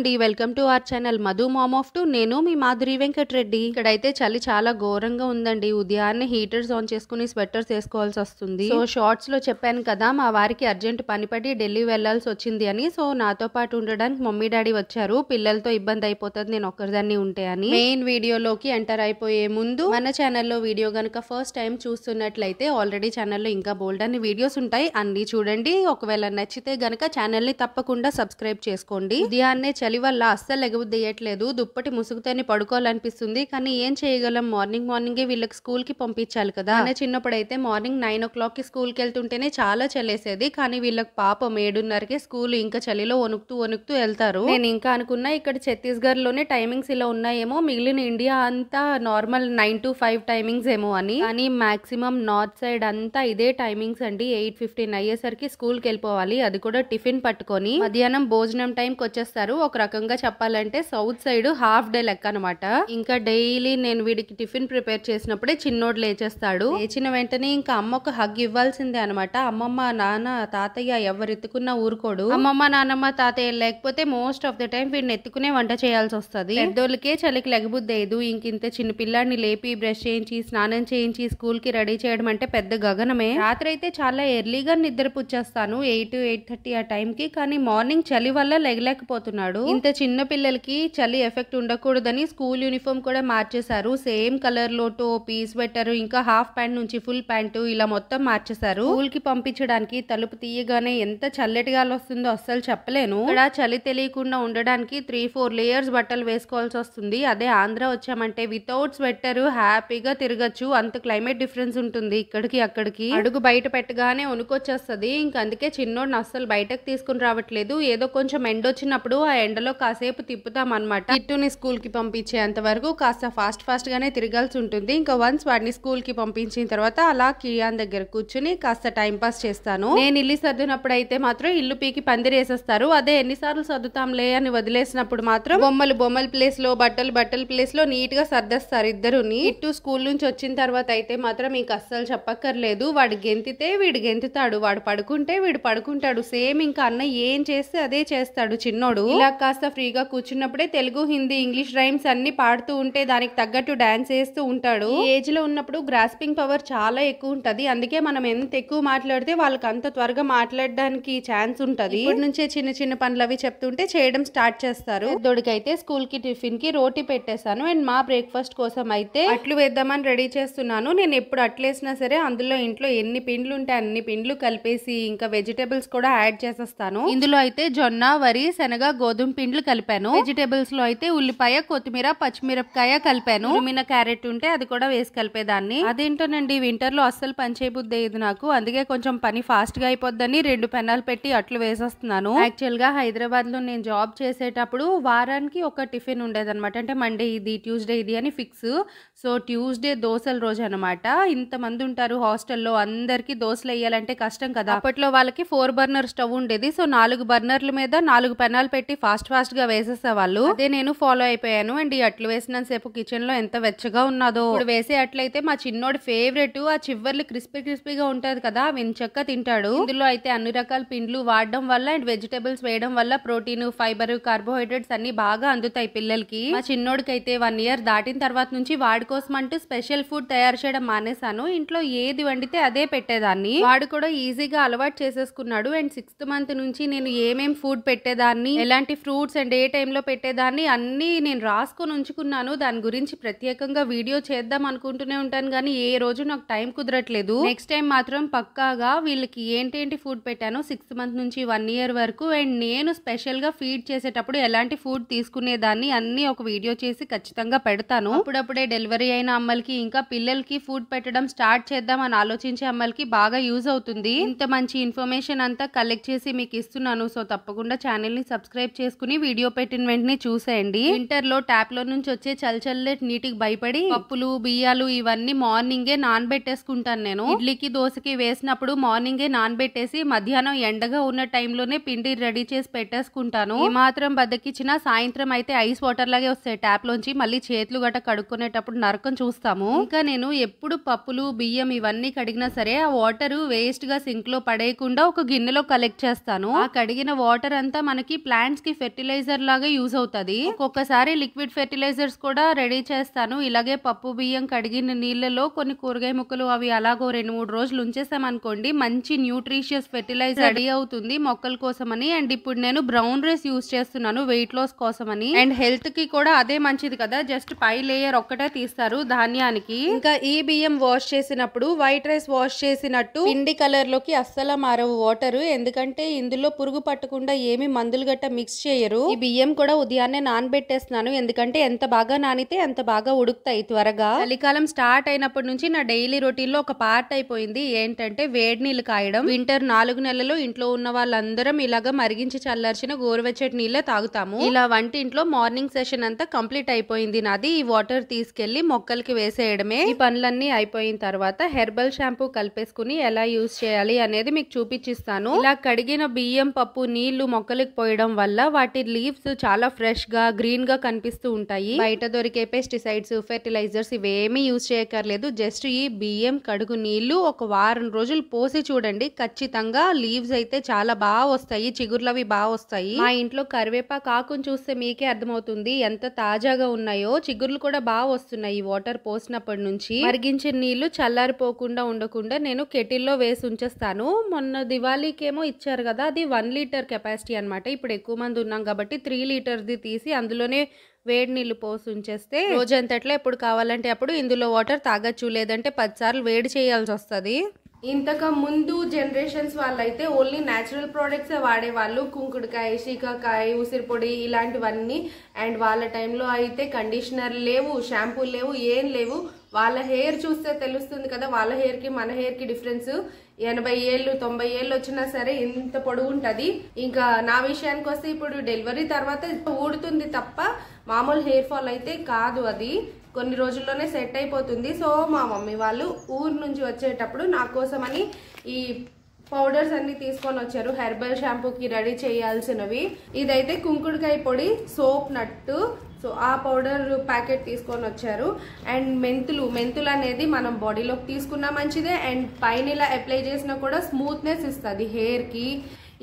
అండి, welcome to our channel Madhu mom of 2. నేను మీ మాధురి వెంకట్ రెడ్డి. ఇక్కడైతే చలి చాలా ఘోరంగా ఉందండి. ఉదయాన్నే హీటర్స్ ఆన్ చేసుకుని స్వెటర్స్ వేసుకోవాల్సి వస్తుంది. సో షార్ట్స్ లో చెప్పాను కదా, మా వారికి అర్జెంట్ పని పడి ఢిల్లీ వెళ్లాల్సి వచ్చింది అని. సో నాతో పాటు ఉండడానికి మమ్మీ డాడీ వచ్చారు. పిల్లలతో ఇబ్బంది అయిపోతుంది నేను ఒక్కరిదాన్ని ఉంటే అని. మెయిన్ వీడియోలోకి ఎంటర్ అయిపోయే ముందు మన ఛానల్లో వీడియో గనుక ఫస్ట్ టైం చూస్తున్నట్లయితే ఆల్రెడీ ఛానల్లో ఇంకా బోల్డ్ అన్ని వీడియోస్ ఉంటాయి, అన్ని చూడండి. ఒకవేళ నచ్చితే గనక ఛానల్ ని తప్పకుండా సబ్స్క్రైబ్ చేసుకోండి. ఉదయాన్నే చలి వల్ల అస్సలు ఎగబుద్దెయ్యట్లేదు. దుప్పటి ముసుగుతోని పడుకోవాలనిపిస్తుంది. కానీ ఏం చేయగలం, మార్నింగే వీళ్ళకి స్కూల్ కి పంపించాలి కదా. చిన్నప్పుడైతే మార్నింగ్ 9 o'clock కి స్కూల్ కి వెళ్తుంటేనే చాలా చలేసేది. కానీ వీళ్ళకి పాపం 7:30కే స్కూల్. ఇంకా చలిలో వణుకుతూ వెళ్తారు. నేను ఇంకా అనుకున్నా ఇక్కడ ఛత్తీస్గఢ్ లోనే టైమింగ్స్ ఇలా ఉన్నాయేమో, మిగిలిన ఇండియా అంతా నార్మల్ 9 to 5 టైమింగ్స్ ఏమో అని. కానీ మాక్సిమం నార్త్ సైడ్ అంతా ఇదే టైమింగ్స్ అండి. 8:15 అయ్యేసరికి స్కూల్ కి వెళ్ళిపోవాలి. అది కూడా టిఫిన్ పట్టుకొని. మధ్యాహ్నం భోజనం టైంకి వచ్చేస్తారు. ఒక రకంగా చెప్పాలంటే సౌత్ సైడ్ హాఫ్ డే లెక్క అనమాట. ఇంకా డైలీ నేను వీడికి టిఫిన్ ప్రిపేర్ చేసినప్పుడే చిన్నోడు లేచేస్తాడు. లేచిన వెంటనే ఇంకా అమ్మ ఒక హగ్ ఇవ్వాల్సిందే అనమాట. అమ్మమ్మ, నాన్న, తాతయ్య ఎవరెత్తుకున్నా ఊరుకోడు. అమ్మమ్మ, నాన్నమ్మ, తాతయ్య లేకపోతే మోస్ట్ ఆఫ్ ద టైం వీడిని ఎత్తుకునే వంట చేయాల్సి వస్తుంది. పెద్దోళ్ళకే చలికి లెగబుద్దేదు. ఇంత చిన్న పిల్లాడిని లేపి బ్రష్ చేయించి స్నానం చేయించి స్కూల్ కి రెడీ చేయడం అంటే పెద్ద గగనమే. రాత్రి అయితే చాలా ఎర్లీగా నిద్ర పుచ్చేస్తాను, 8-8:30 ఆ టైంకి. కానీ మార్నింగ్ చలి వల్ల లెగలేకపోతున్నాడు. ఇంత చిన్న పిల్లలకి చలి ఎఫెక్ట్ ఉండకూడదని స్కూల్ యూనిఫామ్ కూడా మార్చేశారు. సేమ్ కలర్ లో టోపీ, స్వెటర్, ఇంకా హాఫ్ ప్యాంట్ నుంచి ఫుల్ ప్యాంటు ఇలా మొత్తం మార్చేశారు. స్కూల్ కి పంపించడానికి తలుపు తీయగానే ఎంత చల్లటిగా వస్తుందో అస్సలు చెప్పలేను. ఇక్కడ చలి తెలియకుండా ఉండడానికి 3-4 లేయర్స్ బట్టలు వేసుకోవాల్సి వస్తుంది. అదే ఆంధ్ర వచ్చామంటే వితౌట్ స్వెటర్ హ్యాపీగా తిరగచ్చు. అంత క్లైమేట్ డిఫరెన్స్ ఉంటుంది ఇక్కడికి అక్కడికి. అడుగు బయట పెట్టగానే వణుకొచ్చేస్తుంది. ఇంక అందుకే చిన్నోడిని అస్సలు బయటకు తీసుకుని రావట్లేదు. ఏదో కొంచెం ఎండ వచ్చినప్పుడు ఆ ఎండలో కాసేపు తిప్పుతాం అనమాట. కిట్టుని స్కూల్ కి పంపించేంత వరకు కాస్త ఫాస్ట్ గానే తిరగాల్సి ఉంటుంది. ఇంకా వన్స్ వాడిని స్కూల్ కి పంపించిన తర్వాత అలా కియాన్ దగ్గర కూర్చుని కాస్త టైం పాస్ చేస్తాను. నేను ఇల్లు సర్దినప్పుడు అయితే మాత్రం ఇల్లు పీకి పందిరేసేస్తారు. అదే ఎన్నిసార్లు సర్దుతాంలే అని వదిలేసినప్పుడు మాత్రం బొమ్మల ప్లేస్ లో, బట్టల ప్లేస్ లో నీట్ గా సర్దేస్తారు ఇద్దరుని. ఇటు స్కూల్ నుంచి వచ్చిన తర్వాత అయితే మాత్రం మీకు అస్సలు చెప్పక్కర్లేదు. వాడు గెంతితే వీడు గెంతుతాడు, వాడు పడుకుంటే వీడు పడుకుంటాడు. సేమ్ ఇంకా అన్న ఏం చేస్తే అదే చేస్తాడు చిన్నోడు. ఇలా కాస్త ఫ్రీగా కూర్చున్నప్పుడే తెలుగు, హిందీ, ఇంగ్లీష్ రైమ్స్ అన్ని పాడుతూ ఉంటే దానికి తగ్గట్టు డాన్స్ వేస్తూ ఉంటాడు. ఈ ఏజ్ లో ఉన్నప్పుడు గ్రాస్పింగ్ పవర్ చాలా ఎక్కువ ఉంటది. అందుకే మనం ఎంత ఎక్కువ మాట్లాడితే వాళ్ళకి అంత త్వరగా మాట్లాడడానికి ఛాన్స్ ఉంటది. ఇప్పటి నుంచే చిన్న పనులు అవి చెప్తుంటే చేయడం స్టార్ట్ చేస్తారు. దొడికైతే స్కూల్ కి టిఫిన్ కి రోటీ పెట్టేశాను. అండ్ మా బ్రేక్ఫాస్ట్ కోసం అయితే అట్లు వేద్దామని రెడీ చేస్తున్నాను. నేను ఎప్పుడు అట్లేసినా సరే అందులో ఇంట్లో ఎన్ని పిండ్లు ఉంటే అన్ని పిండ్లు కలిపేసి ఇంకా వెజిటేబుల్స్ కూడా యాడ్ చేసేస్తాను. ఇందులో అయితే జొన్న, వరి, శనగ, గోధుమ పిండ్లు కలిపాను. వెజిటేబుల్స్ లో అయితే ఉల్లిపాయ, కొత్తిమీర, పచ్చిమిరపకాయ కలిపాను. ఉరిమిన క్యారెట్ ఉంటే అది కూడా వేసి కలిపేదాన్ని. అదేంటోనండి వింటర్ లో అస్సలు పని చేయబుద్దేది నాకు. అందుకే కొంచెం పని ఫాస్ట్ గా అయిపోద్దని 2 పెనాలు పెట్టి అట్లు వేసేస్తున్నాను. యాక్చువల్ గా హైదరాబాద్ లో నేను జాబ్ చేసేటప్పుడు వారానికి ఒక టిఫిన్ ఉండేదన్నమాట. అంటే మండే ఇది, ట్యూస్డే ఇది అని ఫిక్స్. సో ట్యూస్డే దోశల రోజు అనమాట. ఇంతమంది ఉంటారు హాస్టల్లో, అందరికి దోశలు వేయాలంటే కష్టం కదా. అప్పట్లో వాళ్ళకి 4 బర్నర్ స్టవ్ ఉండేది. సో 4 బర్నర్ల మీద 4 పెనాలు పెట్టి ఫాస్ట్ గా వేసేసేవాళ్ళు. అదే నేను ఫాలో అయిపోయాను. అండ్ ఈ అట్లు వేసినంత సేపు కిచెన్ లో ఎంత వెచ్చగా ఉన్నదో. ఇప్పుడు వేసే అట్లయితే మా చిన్నోడి ఫేవరెట్. ఆ చివర్లు క్రిస్పీగా ఉంటది కదా, వెంచక్క తింటాడు. ఇందులో అయితే అన్ని రకాల పిండ్లు వాడడం వల్ల అండ్ వెజిటేబుల్స్ వేయడం వల్ల ప్రోటీన్, ఫైబర్, కార్బోహైడ్రేట్స్ అన్ని బాగా అందుతాయి పిల్లలకి. మా చిన్నోడికి అయితే 1 year దాటిన తర్వాత నుంచి వాడి కోసం అంటూ స్పెషల్ ఫుడ్ తయారు చేయడం మానేశాను. ఇంట్లో ఏది వండితే అదే పెట్టేదాన్ని. వాడు కూడా ఈజీగా అలవాటు చేసేసుకున్నాడు. అండ్ 6th month నుంచి నేను ఏమేం ఫుడ్ పెట్టేదాన్ని, ఎలాంటి ఫ్రూట్స్ అండ్ ఏ టైంలో పెట్టేదాన్ని అన్ని నేను రాసుకొని ఉంచుకున్నాను. దాని గురించి ప్రత్యేకంగా వీడియో చేద్దాం అనుకుంటూనే ఉంటాను కానీ ఏ రోజు నాకు టైం కుదరట్లేదు. నెక్స్ట్ టైం మాత్రం పక్కాగా వీళ్ళకి ఏంటేంటి ఫుడ్ పెట్టాను 6th month నుంచి 1 year వరకు, అండ్ నేను స్పెషల్ గా ఫీడ్ చేసేటప్పుడు ఎలాంటి ఫుడ్ తీసుకునేదాన్ని అన్ని ఒక వీడియో చేసి ఖచ్చితంగా పెడతాను. అప్పుడప్పుడే డెలివరీ అయిన అమ్మలకి ఇంకా పిల్లలకి ఫుడ్ పెట్టడం స్టార్ట్ చేద్దాం అని ఆలోచించే అమ్మలకి బాగా యూజ్ అవుతుంది. ఇంత మంచి ఇన్ఫర్మేషన్ అంతా కలెక్ట్ చేసి మీకు ఇస్తున్నాను. సో తప్పకుండా ఛానల్ ని సబ్స్క్రైబ్ చేసుకుని వీడియో పెట్టిన వెంటనే చూసేయండి. వింటర్ లో ట్యాప్ లో నుంచి వచ్చే చల్లటి నీటికి భయపడి పప్పులు, బియ్యాలు ఇవన్నీ మార్నింగే నానబెట్టేసుకుంటాను నేను. ఇడ్లీకి, దోశకి వేసినప్పుడు మార్నింగే నానబెట్టేసి మధ్యాహ్నం ఎండగా ఉన్న టైంలోనే పిండి రెడీ చేసి పెట్టేసుకుంటాను. ఏ మాత్రం బద్దకిచ్చినా సాయంత్రం అయితే ఐస్ వాటర్ లాగే వస్తాయి ట్యాప్ లోంచి. మళ్ళీ చేతులు గట్ట కడుక్కునేటప్పుడు నరకం చూస్తాము. ఇంకా నేను ఎప్పుడు పప్పులు, బియ్యం ఇవన్నీ కడిగినా సరే ఆ వాటర్ వేస్ట్ గా సింక్ లో పడేయకుండా ఒక గిన్నెలో కలెక్ట్ చేస్తాను. ఆ కడిగిన వాటర్ అంతా మనకి ప్లాంట్స్ కి ఫెర్టిలైజర్ లాగా యూజ్ అవుతుంది. ఒక్కొక్కసారి లిక్విడ్ ఫెర్టిలైజర్స్ కూడా రెడీ చేస్తాను. ఇలాగే పప్పు బియ్యం కడిగిన నీళ్ళలో కొన్ని కూరగాయ ముక్కలు అవి అలాగో 2-3 రోజులు ఉంచేసామనుకోండి, మంచి న్యూట్రిషియస్ ఫెర్టిలైజర్ రెడీ అవుతుంది మొక్కల కోసమని. అండ్ ఇప్పుడు నేను బ్రౌన్ రైస్ యూజ్ చేస్తున్నాను వెయిట్ లాస్ కోసమని. అండ్ హెల్త్ కి కూడా అదే మంచిది కదా, జస్ట్ పై లేయర్ ఒక్కటే తీస్తారు ధాన్యానికి. ఇంకా ఈ బియ్యం వాష్ చేసినప్పుడు వైట్ రైస్ వాష్ చేసినట్టు పిండి కలర్ లోకి అస్సలు మారవు వాటర్, ఎందుకంటే ఇందులో పురుగు పట్టకుండా ఏమి మందులు గట్ట మిక్స్ చేయరు. ఈ బియ్యం కూడా ఉదయాన్నే నానబెట్టేస్తున్నాను, ఎందుకంటే ఎంత బాగా నానితే అంత బాగా ఉడుకుతాయి త్వరగా. చలికాలం స్టార్ట్ అయినప్పటి నుంచి నా డైలీ రొటీన్ లో ఒక పార్ట్ అయిపోయింది ఏంటంటే వేడి నీళ్లు కాయడం. వింటర్ 4 నెలలు ఇంట్లో ఉన్న వాళ్ళందరం ఇలాగా మరిగించి చల్లార్చిన గోరువెచ్చటి నీళ్ళే తాగుతాము. ఇలా వంటింట్లో మార్నింగ్ సెషన్ అంతా కంప్లీట్ అయిపోయింది నాది. ఈ వాటర్ తీసుకెళ్లి మొక్కలకి వేసేయడమే. ఈ పనులన్నీ అయిపోయిన తర్వాత హెర్బల్ షాంపూ కలిపేసుకుని ఎలా యూజ్ చేయాలి అనేది మీకు చూపించిస్తాను. ఇలా కడిగిన బియ్యం పప్పు నీళ్లు మొక్కలకి పోయడం వల్ల వాటి లీవ్స్ చాలా ఫ్రెష్ గా గ్రీన్ గా కనిపిస్తూ ఉంటాయి. బయట దొరికే పెస్టిసైడ్స్ ఫెర్టిలైజర్స్ ఇవేమీ యూజ్ చేయక్కర్లేదు. జస్ట్ ఈ బియ్యం కడుగు నీళ్లు ఒక వారం రోజులు పోసి చూడండి, ఖచ్చితంగా లీవ్స్ అయితే చాలా బాగా వస్తాయి, చిగుర్లవి బాగా వస్తాయి. మా ఇంట్లో కరివేపాకు ఆకును చూస్తే మీకే అర్థమవుతుంది ఎంత తాజాగా ఉన్నాయో. చిగుర్లు కూడా బాగా వస్తున్నాయి వాటర్ పోసినప్పటి నుంచి. మరిగించిన నీళ్లు చల్లారిపోకుండా ఉండకుండా నేను కెటిల్లో వేసి ఉంచేస్తాను. మొన్న దివాళీకేమో ఇచ్చారు కదా, అది 1 లీటర్ కెపాసిటీ అనమాట. ఇప్పుడు ఎక్కువ మంది ఉన్నాం కాబట్టి 3 లీటర్ది తీసి అందులోనే వేడి నీళ్లు పోసి ఉంచేస్తే రోజంతట్లో ఎప్పుడు కావాలంటే అప్పుడు ఇందులో వాటర్ తాగొచ్చు, లేదంటే 10 సార్లు వేడి చేయాల్సి వస్తుంది. ఇంతకు ముందు జనరేషన్స్ వాళ్ళైతే ఓన్లీ న్యాచురల్ ప్రోడక్ట్స్ వాడేవాళ్ళు, కుంకుడుకాయ, శీకాకాయ, ఉసిరిపొడి ఇలాంటివన్నీ. అండ్ వాళ్ళ టైంలో అయితే కండిషనర్ లేవు, షాంపూ లేవు, ఏం లేవు. వాళ్ళ హెయిర్ చూస్తే తెలుస్తుంది కదా, వాళ్ళ హెయిర్ కి మన హెయిర్ కి డిఫరెన్స్. 80 ఏళ్ళు 90 ఏళ్ళు వచ్చినా సరే ఇంత పొడుగు ఉంటది. ఇంకా నా విషయానికి వస్తే ఇప్పుడు డెలివరీ తర్వాత ఊడుతుంది తప్ప మామూలు హెయిర్ ఫాల్ అయితే కాదు, అది కొన్ని రోజుల్లోనే సెట్ అయిపోతుంది. సో మా మమ్మీ వాళ్ళు ఊరు నుంచి వచ్చేటప్పుడు నా కోసమని ఈ పౌడర్స్ అన్ని తీసుకొని వచ్చారు, హెర్బల్ షాంపూకి రెడీ చేయాల్సినవి. ఇదైతే కుంకుడుకాయ పొడి, సోప్ నట్టు, సో ఆ పౌడర్ ప్యాకెట్ తీసుకొని వచ్చారు. అండ్ మెంతులు అనేది మనం బాడీలోకి తీసుకున్నా మంచిదే. అండ్ పైన ఇలా అప్లై చేసినా కూడా స్మూత్నెస్ ఇస్తుంది హెయిర్ కి.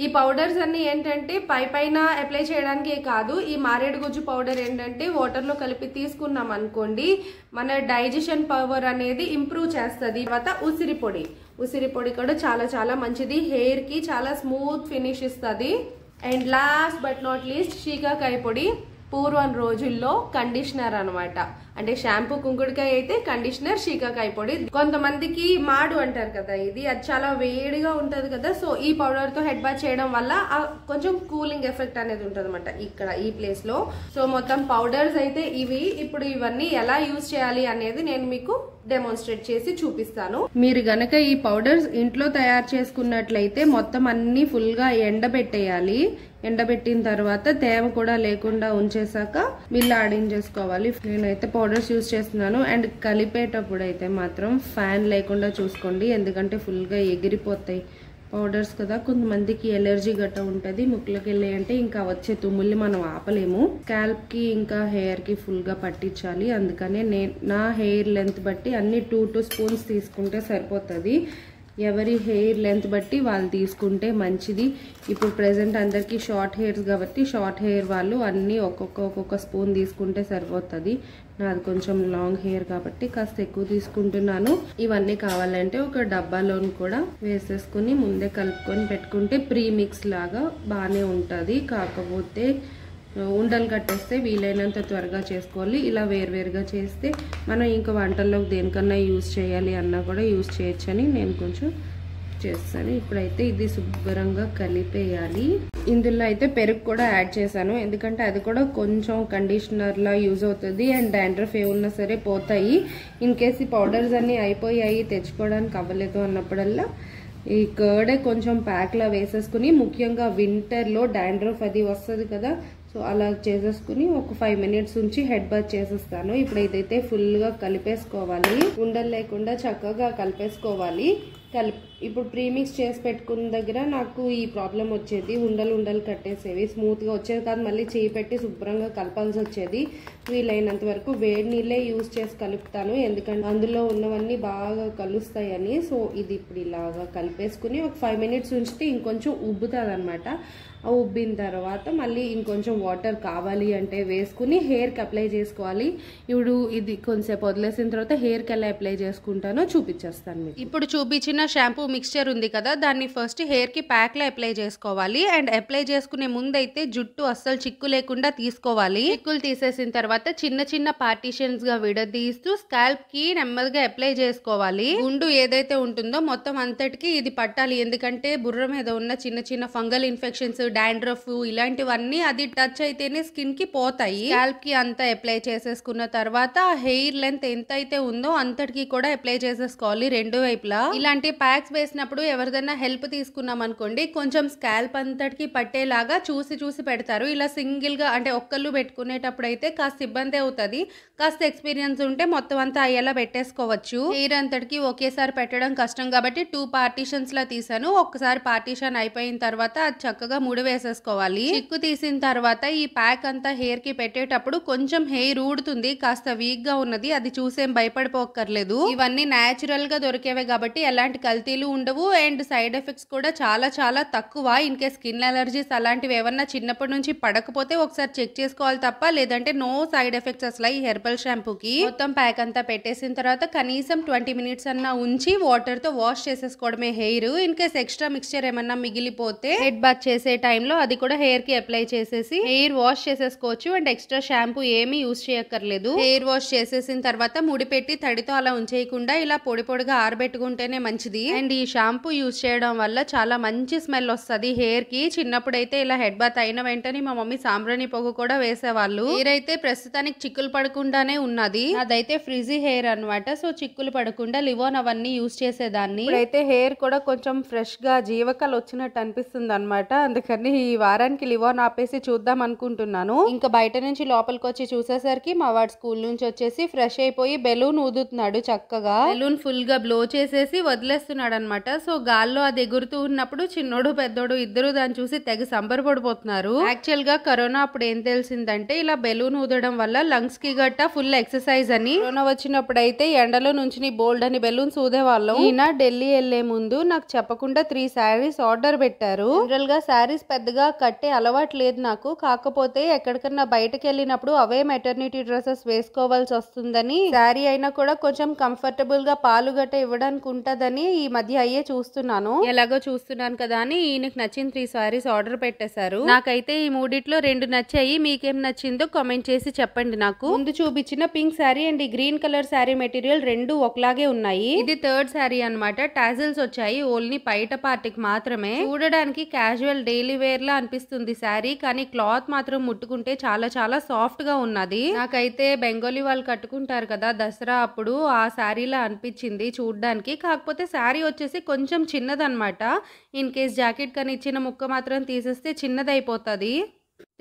ఈ పౌడర్స్ అన్ని ఏంటంటే పైన అప్లై చేయడానికే కాదు, ఈ మారేడు గుజ్జు పౌడర్ ఏంటంటే వాటర్ లో కలిపి తీసుకున్నాం అనుకోండి మన డైజెషన్ పవర్ అనేది ఇంప్రూవ్ చేస్తుంది. తర్వాత ఉసిరిపొడి కూడా చాలా చాలా మంచిది, హెయిర్ కి చాలా స్మూత్ ఫినిష్ ఇస్తుంది. And last but not least shikakai పొడి, పూర్వం రోజుల్లో కండిషనర్ అనమాట. అంటే షాంపూ కుంకుడుకాయ అయితే కండిషనర్ శీకాకాయ పొడి. కొంతమందికి మాడు అంటారు కదా, ఇది అది చాలా వేడిగా ఉంటది కదా, సో ఈ పౌడర్ తో హెడ్ బాత్ చేయడం వల్ల కొంచెం కూలింగ్ ఎఫెక్ట్ అనేది ఉంటది అనమాట ఇక్కడ ఈ ప్లేస్ లో. సో మొత్తం పౌడర్స్ అయితే ఇవి. ఇప్పుడు ఇవన్నీ ఎలా యూజ్ చేయాలి అనేది నేను మీకు డెమోన్స్ట్రేట్ చేసి చూపిస్తాను. మీరు గనక ఈ పౌడర్స్ ఇంట్లో తయారు చేసుకున్నట్లయితే మొత్తం అన్ని ఫుల్ గా ఎండబెట్టేయాలి. ఎండబెట్టిన తర్వాత తేమ కూడా లేకుండా ఉంచేసాక మిల్లు ఆడించేసుకోవాలి. నేనైతే పౌడర్స్ యూజ్ చేస్తున్నాను. అండ్ కలిపేటప్పుడు అయితే మాత్రం ఫ్యాన్ లేకుండా చూసుకోండి, ఎందుకంటే ఫుల్ గా ఎగిరిపోతాయి పౌడర్స్ కదా. కొంతమందికి ఎలర్జీ గట్ట ఉంటుంది, ముక్కులోకి వెళ్ళాయంటే ఇంకా వచ్చే తుమ్ముల్ని మనం ఆపలేము. స్కాల్ప్ కి ఇంకా హెయిర్ కి ఫుల్ గా పట్టించాలి. అందుకనే నా హెయిర్ లెంత్ బట్టి అన్ని 2 స్పూన్స్ తీసుకుంటే సరిపోతుంది. ఎవరి హెయిర్ లెంత్ బట్టి వాళ్ళు తీసుకుంటే మంచిది. ఇప్పుడు ప్రెసెంట్ అందరికి షార్ట్ హెయిర్స్ కాబట్టి షార్ట్ హెయిర్ వాళ్ళు అన్ని ఒక్కొక్క స్పూన్ తీసుకుంటే సరిపోతుంది. నాది కొంచెం లాంగ్ హెయిర్ కాబట్టి కాస్త ఎక్కువ తీసుకుంటున్నాను. ఇవన్నీ కావాలంటే ఒక డబ్బాలోని కూడా వేసేసుకుని ముందే కలుపుకొని పెట్టుకుంటే ప్రీ మిక్స్ లాగా బాగానే ఉంటుంది. కాకపోతే ఉండలు కట్టేస్తే వీలైనంత త్వరగా చేసుకోవాలి. ఇలా వేరువేరుగా చేస్తే మనం ఇంకా వంటల్లోకి దేనికన్నా యూజ్ చేయాలి అన్నా కూడా యూజ్ చేయొచ్చని నేను కొంచెం చేస్తాను. ఇప్పుడైతే ఇది శుభ్రంగా కలిపేయాలి. ఇందులో అయితే పెరుగు కూడా యాడ్ చేశాను, ఎందుకంటే అది కూడా కొంచెం కండిషనర్ లా యూజ్ అవుతుంది. అండ్ డాండ్రఫ్ ఏ ఉన్నా సరే పోతాయి. ఇన్ కేస్ ఈ పౌడర్స్ అన్ని అయిపోయాయి తెచ్చుకోవడానికి అవ్వలేదు అన్నప్పుడల్లా ఈ కర్డే కొంచెం ప్యాక్ లా వేసేసుకుని, ముఖ్యంగా వింటర్ లో డాండ్రఫ్ అది వస్తుంది కదా, సో అలా చేసేసుకుని ఒక 5 మినిట్స్ ఉంచి హెడ్ బాత్ చేసేస్తాను. ఇప్పుడు ఇదైతే ఫుల్ గా కలిపేసుకోవాలి, ఉండలు లేకుండా చక్కగా కలిపేసుకోవాలి. ఇప్పుడు ప్రీమిక్స్ చేసి పెట్టుకున్న దగ్గర నాకు ఈ ప్రాబ్లం వచ్చేది, ఉండలు కట్టేసేవి, స్మూత్ గా వచ్చేది కాదు. మళ్ళీ చేయి పెట్టి శుభ్రంగా కలపాల్సి వచ్చేది. వీలైనంత వరకు వేడి నీళ్ళే యూజ్ చేసి కలుపుతాను, ఎందుకంటే అందులో ఉన్నవన్నీ బాగా కలుస్తాయని. సో ఇది ఇప్పుడు ఇలాగా కలిపేసుకుని ఒక 5 మినిట్స్ ఉంచితే ఇంకొంచెం ఉబ్బుతుంది అనమాట. ఉబ్బిన తర్వాత మళ్ళీ ఇంకొంచెం వాటర్ కావాలి అంటే వేసుకుని హెయిర్కి అప్లై చేసుకోవాలి. ఇప్పుడు ఇది కొంచెంసేపు వదిలేసిన తర్వాత హెయిర్కి ఎలా అప్లై చేసుకుంటానో చూపించేస్తాను మీకు. ఇప్పుడు చూపించిన షాంపూ మిక్స్చర్ ఉంది కదా, దాన్ని ఫస్ట్ హెయిర్కి ప్యాక్లో అప్లై చేసుకోవాలి. అండ్ అప్లై చేసుకునే ముందు అయితే జుట్టు అస్సలు చిక్కు లేకుండా తీసుకోవాలి. చిక్కులు తీసేసిన తర్వాత చిన్న చిన్న పార్టీషన్స్ గా విడదీస్తూ స్కాల్ప్ కి నెమ్మదిగా అప్లై చేసుకోవాలి. గుండు ఏదైతే ఉంటుందో మొత్తం అంతటికి ఇది పట్టాలి. ఎందుకంటే బుర్ర మీద ఉన్న చిన్న చిన్న ఫంగల్ ఇన్ఫెక్షన్స్, డాండ్రఫ్ ఇలాంటివన్నీ అది టచ్ అయితేనే స్కిన్ కి పోతాయి. స్కాల్ప్ కి అంతా అప్లై చేసేసుకున్న తర్వాత హెయిర్ లెంత్ ఎంత అయితే ఉందో అంతటికి కూడా అప్లై చేసేసుకోవాలి రెండు వైపులా. ఇలాంటి ప్యాక్స్ వేసినప్పుడు ఎవరిదైనా హెల్ప్ తీసుకున్నాం అనుకోండి, కొంచెం స్కాల్ప్ అంతటికి పట్టేలాగా చూసి చూసి పెడతారు. ఇలా సింగిల్ గా అంటే ఒక్కళ్ళు పెట్టుకునేటప్పుడు అయితే కాస్త ఇబ్బంది అవుతుంది. కాస్త ఎక్స్పీరియన్స్ ఉంటే మొత్తం అంతా అయ్యేలా పెట్టేసుకోవచ్చు. హెయిర్ అంతటికి ఒకేసారి పెట్టడం కష్టం కాబట్టి 2 పార్టీషన్స్ లా తీసాను. ఒక్కసారి పార్టీషన్ అయిపోయిన తర్వాత అది చక్కగా ముడి వేసేసుకోవాలి. చిక్కు తీసిన తర్వాత ఈ ప్యాక్ అంతా హెయిర్ కి పెట్టేటప్పుడు కొంచెం హెయిర్ ఊడుతుంది, కాస్త వీక్ గా ఉన్నది, అది చూసేం భయపడిపోక్కర్లేదు. ఇవన్నీ న్యాచురల్ గా దొరికేవే కాబట్టి ఎలాంటి కల్తీలు ఉండవు. అండ్ సైడ్ ఎఫెక్ట్స్ కూడా చాలా చాలా తక్కువ. ఇన్ కేస్ స్కిన్ అలర్జీస్ అలాంటివి ఏమన్నా చిన్నప్పటి నుంచి పడకపోతే ఒకసారి చెక్ చేసుకోవాలి తప్ప, లేదంటే నో సైడ్ ఎఫెక్ట్స్ అసలు ఈ హెర్బల్ షాంపూకి. మొత్తం ప్యాక్ అంతా పెట్టేసిన తర్వాత కనీసం 20 మినిట్స్ అన్నా ఉంచి వాటర్ తో వాష్ చేసేసుకోవడమే hair. In case extra mixture ఏమన్నా మిగిలిపోతే హెడ్ బాత్ చేసే టైంలో అది కూడా హెయిర్ కి అప్లై చేసేసి హెయిర్ వాష్ చేసేసుకోవచ్చు. అండ్ ఎక్స్ట్రా షాంపూ ఏమీ యూజ్ చేయక్కర్లేదు. హెయిర్ వాష్ చేసేసిన తర్వాత ముడి పెట్టి తడితో అలా ఉంచేయకుండా ఇలా పొడి పొడిగా ఆరబెట్టుకుంటేనే మంచిది. అండ్ ఈ షాంపూ యూజ్ చేయడం వల్ల చాలా మంచి స్మెల్ వస్తుంది హెయిర్ కి. చిన్నప్పుడైతే ఇలా హెడ్ బాత్ అయిన వెంటనే మా మమ్మీ సాంబ్రాణి పొగ కూడా వేసేవాళ్ళు. హెయిర్ అయితే ప్రస్తుతానికి చిక్కులు పడకుండానే ఉన్నది. అదైతే ఫ్రిజీ హెయిర్ అన్నమాట. సో చిక్కులు పడకుండా లివోన్ అవన్నీ యూజ్ చేసేదాన్ని. ఇప్పుడైతే హెయిర్ కూడా కొంచెం ఫ్రెష్ గా జీవకాలు వచ్చినట్టు అనిపిస్తుంది అనమాట. అందుకని ఈ వారానికి లివోన్ ఆపేసి చూద్దాం అనుకుంటున్నాను. ఇంకా బయట నుంచి లోపలికి వచ్చి చూసేసరికి మా వాడు స్కూల్ నుంచి వచ్చేసి ఫ్రెష్ అయిపోయి బెలూన్ ఊదుతున్నాడు. చక్కగా బెలూన్ ఫుల్ గా బ్లో చేసేసి వదిలేస్తున్నాడు అనమాట. సో గాల్లో అది ఎగురుతూ ఉన్నప్పుడు చిన్నోడు పెద్దోడు ఇద్దరు దాన్ని చూసి తెగ సంబరపడిపోతున్నారు. యాక్చువల్ గా కరోనా అప్పుడు ఏం తెలిసిందంటే ఇలా బెలూన్ ఊదడం వల్ల లంగ్స్ కి గట్ట ఫుల్ ఎక్సర్సైజ్ అని. కరోనా వచ్చినప్పుడు అయితే ఎండలో నుంచి బోల్డ్ అని బెలూన్స్ ఊదేవాళ్ళం. ఈయన ఢిల్లీ వెళ్లే ముందు నాకు చెప్పకుండా 3 శారీస్ ఆర్డర్ పెట్టారు. జనరల్ గా శారీస్ పెద్దగా కట్టే అలవాటు లేదు నాకు. కాకపోతే ఎక్కడికన్నా బయటకు వెళ్ళినప్పుడు అవే మెటర్నిటీ డ్రెస్సెస్ వేసుకోవాల్సి వస్తుందని, శారీ అయినా కూడా కొంచెం కంఫర్టబుల్ గా పాలు గట్ట ఇవ్వడానికి ఉంటదని ఈ మధ్య అయ్యే చూస్తున్నాను. ఎలాగో చూస్తున్నాను కదా అని ఈయనకి నచ్చిన 3 శారీస్ ఆర్డర్ పెట్టేశారు. నాకైతే ఈ మూడిట్లో 2 నచ్చాయి. మీకేం నచ్చిందో కామెంట్ చేసి చెప్పండి నాకు. ముందు చూపించిన పింక్ శారీ అండ్ ఈ గ్రీన్ కలర్ శారీ మెటీరియల్ 2 ఒకలాగే ఉన్నాయి. ఇది 3rd శారీ అన్నమాట. టాజిల్స్ వచ్చాయి ఓన్లీ పైట పార్టీకి మాత్రమే. చూడడానికి క్యాజువల్ డైలీ వేర్ లా అనిపిస్తుంది శారీ, కానీ క్లాత్ మాత్రం ముట్టుకుంటే చాలా చాలా సాఫ్ట్ గా ఉన్నది. నాకైతే బెంగాలీ వాళ్ళు కట్టుకుంటారు కదా దసరా అప్పుడు, ఆ శారీలా అనిపించింది చూడ్డానికి. కాకపోతే శారీ వచ్చేసి కొంచెం చిన్నదన్నమాట. ఇన్ కేస్ జాకెట్ కని ఇచ్చిన ముక్క మాత్రం తీసేస్తే చిన్నదైపోతుంది.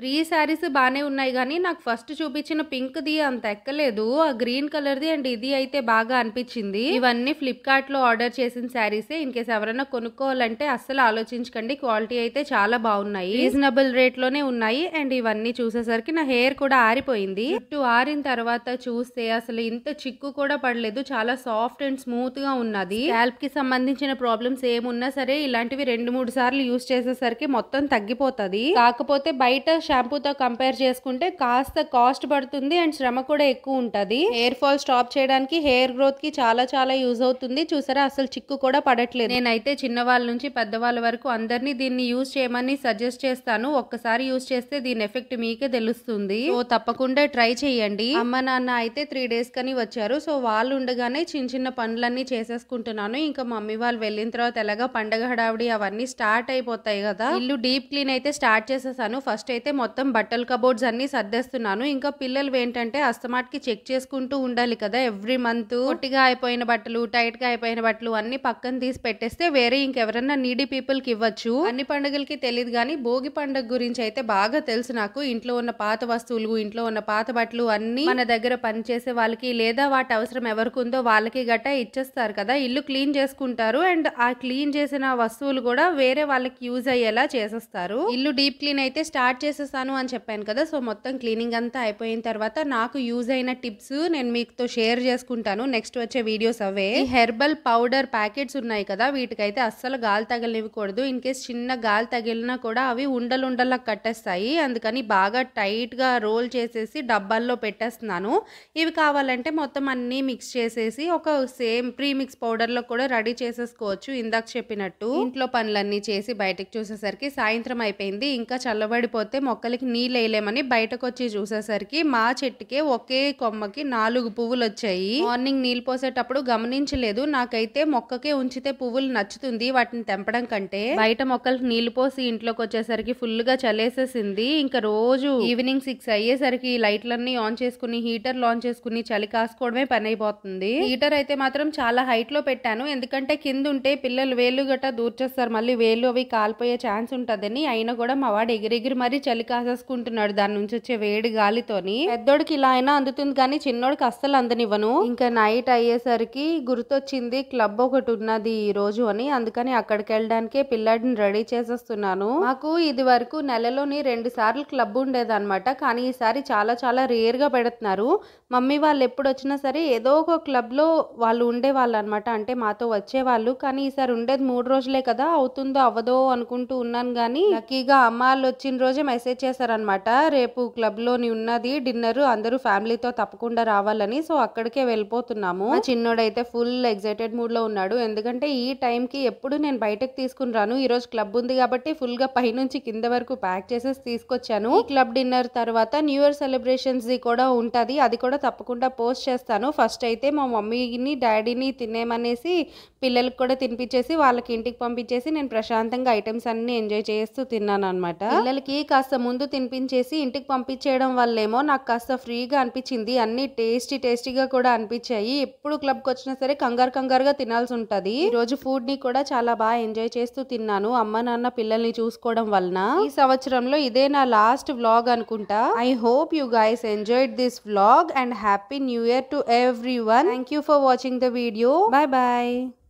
3 శారీస్ బానే ఉన్నాయి కానీ నాకు ఫస్ట్ చూపించిన పింక్ ది అంత ఎక్కలేదు. ఆ గ్రీన్ కలర్ ది అండ్ ఇది అయితే బాగా అనిపించింది. ఇవన్నీ ఫ్లిప్కార్ట్ లో ఆర్డర్ చేసిన శారీసే. ఇన్ కేస్ ఎవరైనా కొనుక్కోవాలంటే అస్సలు ఆలోచించకండి, క్వాలిటీ అయితే చాలా బాగున్నాయి, రీజనబుల్ రేట్ లోనే ఉన్నాయి. అండ్ ఇవన్నీ చూసేసరికి నా హెయిర్ కూడా ఆరిపోయింది. జుట్టు ఆరిన తర్వాత చూస్తే అసలు ఇంత చిక్కు కూడా పడలేదు, చాలా సాఫ్ట్ అండ్ స్మూత్ గా ఉన్నది. స్కాల్ప్ కి సంబంధించిన ప్రాబ్లమ్స్ ఏమున్నా సరే ఇలాంటివి 2-3 సార్లు యూజ్ చేసేసరికి మొత్తం తగ్గిపోతుంది. కాకపోతే బయట షాంపూతో కంపేర్ చేసుకుంటే కాస్త కాస్ట్ పడుతుంది అండ్ శ్రమ కూడా ఎక్కువ ఉంటది. హెయిర్ ఫాల్ స్టాప్ చేయడానికి, హెయిర్ గ్రోత్ కి చాలా చాలా యూజ్ అవుతుంది. చూసారా అసలు చిక్కు కూడా పడట్లేదు. నేనైతే చిన్నవాళ్ళ నుంచి పెద్దవాళ్ళ వరకు అందరినీ దీన్ని యూజ్ చేయమని సజెస్ట్ చేస్తాను. ఒక్కసారి యూజ్ చేస్తే దీని ఎఫెక్ట్ మీకే తెలుస్తుంది. సో తప్పకుండా ట్రై చేయండి. అమ్మ నాన్న అయితే 3 days కని వచ్చారు. సో వాళ్ళు ఉండగానే చిన్న చిన్న పనులన్నీ చేసేసుకుంటున్నాను. ఇంకా మమ్మీ వాళ్ళు వెళ్ళిన తర్వాత ఎలాగా పండగ హడావిడి అవన్నీ స్టార్ట్ అయిపోతాయి కదా. ఇల్లు డీప్ క్లీన్ అయితే స్టార్ట్ చేసేసాను. ఫస్ట్ అయితే మొత్తం బట్టల కబోర్డ్స్ అన్ని సర్దేస్తున్నాను. ఇంకా పిల్లలు ఏంటంటే అస్తమాటికి చెక్ చేసుకుంటూ ఉండాలి కదా ఎవ్రీ మంత్. పొట్టిగా అయిపోయిన బట్టలు, టైట్ గా అయిపోయిన బట్టలు అన్ని పక్కన తీసి పెట్టేస్తే వేరే ఇంకెవరన్నా నీడీ పీపుల్ కి ఇవ్వచ్చు. అన్ని పండుగలకి తెలియదు కానీ భోగి పండుగ గురించి అయితే బాగా తెలుసు నాకు. ఇంట్లో ఉన్న పాత వస్తువులు, ఇంట్లో ఉన్న పాత బట్టలు అన్ని మన దగ్గర పనిచేసే వాళ్ళకి లేదా వాటి అవసరం ఎవరికి ఉందో వాళ్ళకి గట్టా ఇచ్చేస్తారు కదా. ఇల్లు క్లీన్ చేసుకుంటారు అండ్ ఆ క్లీన్ చేసిన వస్తువులు కూడా వేరే వాళ్ళకి యూజ్ అయ్యేలా చేసేస్తారు. ఇల్లు డీప్ క్లీన్ అయితే స్టార్ట్ చేసి చేసేసాను అని చెప్పాను కదా. సో మొత్తం క్లీనింగ్ అంతా అయిపోయిన తర్వాత నాకు యూజ్ అయిన టిప్స్ నేను మీతో షేర్ చేసుకుంటాను నెక్స్ట్ వచ్చే వీడియోస్ అవే. ఈ హెర్బల్ పౌడర్ ప్యాకెట్స్ ఉన్నాయి కదా, వీటికైతే అస్సలు గాలి తగలనివ్వకూడదు. ఇన్ కేస్ చిన్న గాలి తగిలినా కూడా అవి ఉండలుండలా కట్టేస్తాయి. అందుకని బాగా టైట్ గా రోల్ చేసేసి డబ్బాల్లో పెట్టేస్తున్నాను. ఇవి కావాలంటే మొత్తం అన్ని మిక్స్ చేసేసి ఒక సేమ్ ప్రీ మిక్స్ పౌడర్ లో కూడా రెడీ చేసేసుకోవచ్చు. ఇందాక చెప్పినట్టు ఇంట్లో పనులన్నీ చేసి బయటకు చూసేసరికి సాయంత్రం అయిపోయింది. ఇంకా చల్లబడిపోతే మొక్కలకి నీళ్ళు వేయలేమని బయటకు వచ్చి చూసేసరికి మా చెట్టుకే ఒకే కొమ్మకి 4 పువ్వులు వచ్చాయి. మార్నింగ్ నీళ్ళు పోసేటప్పుడు గమనించలేదు. నాకైతే మొక్కకే ఉంచితే పువ్వులు నచ్చుతుంది వాటిని తెంపడం కంటే. బయట మొక్కలకి నీళ్లు పోసి ఇంట్లోకి వచ్చేసరికి ఫుల్ గా చలేసేసింది. ఇంకా రోజు ఈవినింగ్ 6 అయ్యేసరికి లైట్లన్నీ ఆన్ చేసుకుని హీటర్ ఆన్ చేసుకుని చలి కాసుకోవడమే పని అయిపోతుంది. హీటర్ అయితే మాత్రం చాలా హైట్ లో పెట్టాను, ఎందుకంటే కింద ఉంటే పిల్లలు వేలు గట్టా దూర్చేస్తారు, మళ్ళీ వేలు అవి కాలిపోయే ఛాన్స్ ఉంటదని. అయినా కూడా మా వాడు ఎగిరెగిరి మరీ చలి కాసేసుకుంటున్నాడు దాని నుంచి వచ్చే వేడి గాలితోని. పెద్దోడికి ఇలా అయినా అందుతుంది కానీ చిన్నోడికి అస్సలు అందనివ్వను. ఇంకా నైట్ అయ్యేసరికి గుర్తొచ్చింది క్లబ్ ఒకటి ఉన్నది ఈ రోజు అని, అందుకని అక్కడికి వెళ్ళడానికే పిల్లాడిని రెడీ చేసేస్తున్నాను. మాకు ఇది వరకు నెలలోని 2 సార్లు క్లబ్ ఉండేది అనమాట, కానీ ఈసారి చాలా చాలా రేర్ గా పెడుతున్నారు. మమ్మీ వాళ్ళు ఎప్పుడు వచ్చినా సరే ఏదో ఒక క్లబ్ లో వాళ్ళు ఉండేవాళ్ళు అనమాట, అంటే మాతో వచ్చేవాళ్ళు. కానీ ఈసారి ఉండేది 3 రోజులే కదా, అవుతుందో అవ్వదో అనుకుంటూ ఉన్నాను. కానీ లక్కీగా అమ్మ వాళ్ళు వచ్చిన రోజే మెసేజ్ చేశారనమాట, రేపు క్లబ్ లోని ఉన్నది డిన్నర్, అందరూ ఫ్యామిలీతో తప్పకుండా రావాలని. సో అక్కడికే వెళ్ళిపోతున్నాము. చిన్నోడైతే ఫుల్ ఎక్సైటెడ్ మూడ్ లో ఉన్నాడు, ఎందుకంటే ఈ టైం కి ఎప్పుడు నేను బయటకు తీసుకుని రాను. ఈ రోజు క్లబ్ ఉంది కాబట్టి ఫుల్ గా పైనుంచి కింద వరకు ప్యాక్ చేసేసి తీసుకొచ్చాను. ఈ క్లబ్ డిన్నర్ తర్వాత న్యూ ఇయర్ సెలబ్రేషన్స్ కూడా ఉంటది, అది కూడా తప్పకుండా పోస్ట్ చేస్తాను. ఫస్ట్ అయితే మా మమ్మీని డాడీని తినేమనేసి పిల్లలకు కూడా తినిపించేసి వాళ్ళకి ఇంటికి పంపించేసి నేను ప్రశాంతంగా ఐటమ్స్ అన్ని ఎంజాయ్ చేస్తూ తిన్నాను అనమాట. పిల్లలకి కాస్త ముందు తినిపించేసి ఇంటికి పంపించేయడం వల్లేమో నాకు కాస్త ఫ్రీగా అనిపించింది, అన్ని టేస్టీగా కూడా అనిపించాయి. ఎప్పుడు క్లబ్కి వచ్చినా సరే కంగారుగా తినాల్సి ఉంటది. ఈ రోజు ఫుడ్ ని కూడా చాలా బాగా ఎంజాయ్ చేస్తూ తిన్నాను, అమ్మ నాన్న పిల్లల్ని చూసుకోవడం వలన. ఈ సంవత్సరంలో ఇదే నా లాస్ట్ వ్లాగ్ అనుకుంటా. I hope you guys enjoyed this vlog and happy new year to everyone. Thank you for watching the video. Bye bye.